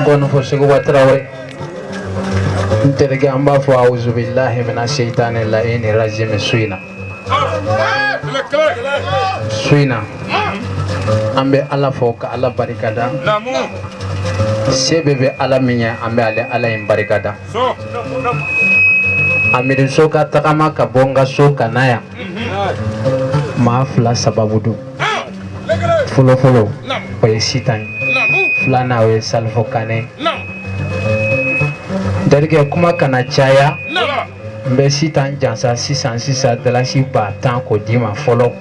Gono fo sego watrawe nterege amba fo auzu billahi minash shaitani laini rajim suina ambe ala fo ka ala barikada sebebe ala minya ambe ala in barikada amirin soka takama ka bonga soka naya maafla sababu du folo oye sitan flana oye salfo kane derge kuma kana caya mbe sitan jansa sisan dalasi ba tan ko dima folo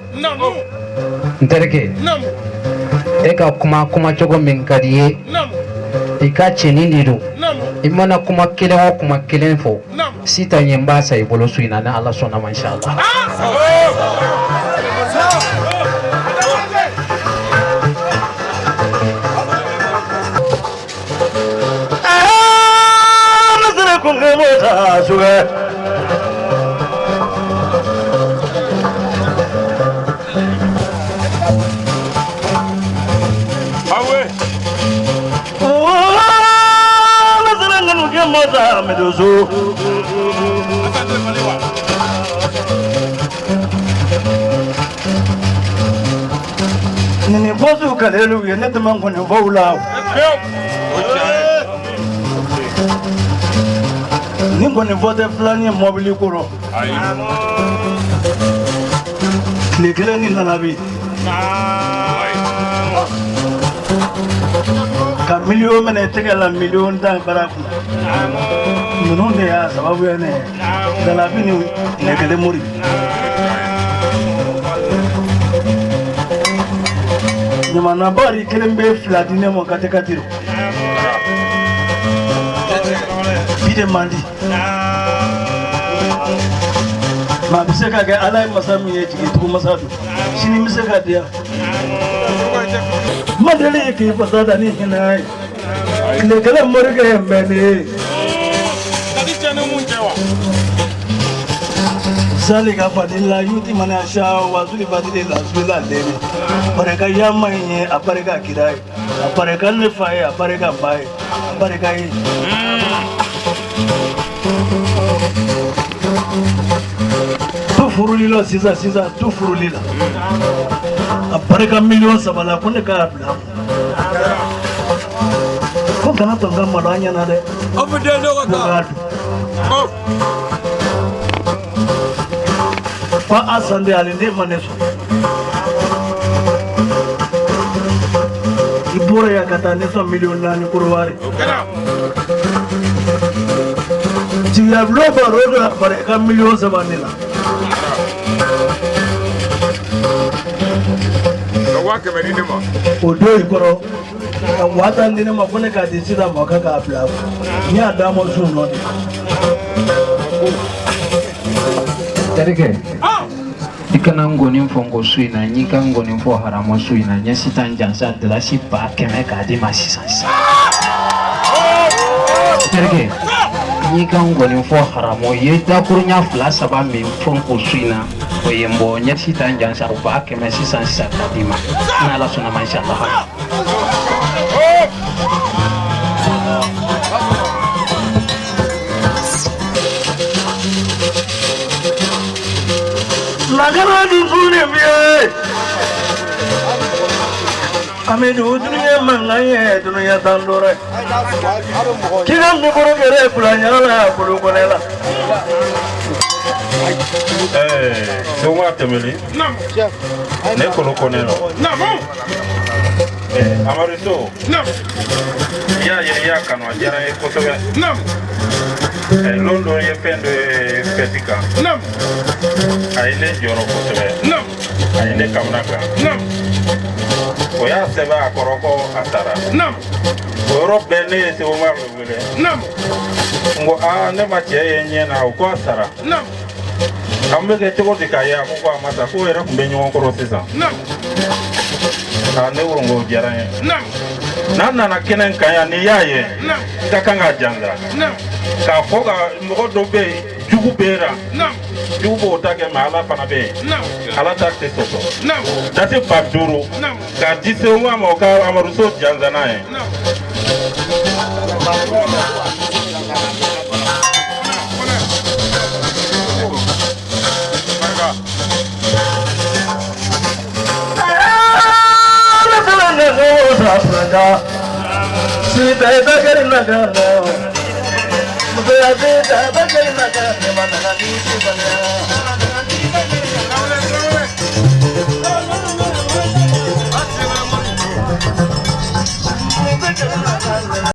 derge eka kuma cogo min kadiye ika ceni didu imana kuma kelen fo sita nyemba sa ibolo suina na Allah sona inshallah nasere kunge mota suwe Moza medozo nini bozu kalelu ye net man ko ne voula ni ko ne vote flani mobile kuro le kele ni nalabi ka million mene tegala million dan baraku non de ya sababu ne dala bini ne kele muri ni mana bari kele mbe fladine mo katekatiro bide mandi ma biseka ga alai masami ye jigi tu masadu shini miseka dia madali ki fasada ni hinai le kala morge mbene sali ka fadila yuti mana sha wazuli fadila la lele baraka yamma nye apareka kirai apareka ne fae apareka bae apareka yi tu furulilo sisa tu furulila apareka million sabala kone ka abla ko kana tonga malanya na de ofude ndo ka pa asande alinde maneso ibora ya kata neso million nani kurwari ti ya bloba rodo apareka million sabanila wake medine ma odo ikoro wata ndine ma kone ka disida maka ka apla ni adamo su no de dereke ikana ngoni fongo suina nyika ngoni fo haramo suina nyasita njansa de la sipa keme ka di masisa dereke nyika ngoni fo haramo yeta kurunya fla saba mi fongo suina oyembo nyasita njansa ba keme sisa kadima na la sona inshallah lagara du fune biye amedu dunya mangaye dunya tandore kila mukoro gere kulanya la kulu kolela so what temeli nam ne kulu konelo nam amariso nam ya kanwa jara e kotobe nam London ye pendo pesika nam aile joro kotobe nam aile kamnaka nam oya seba koroko atara nam Europe bene se o marlo wele nam ngo a ne ma che nyena o ko atara nam ambe ke to de kaya ko amata ko era kumbe nyon ko rosesa nam a ne wongo jara nam nana na kenen kaya ni yaye nam kakanga janga nam ka foga moko dobe jugu bera nam jugu bota ke mala pana be nam ala takte soto nam date paduro nam ka dise wa mo ka amaruso janga nae nam Sita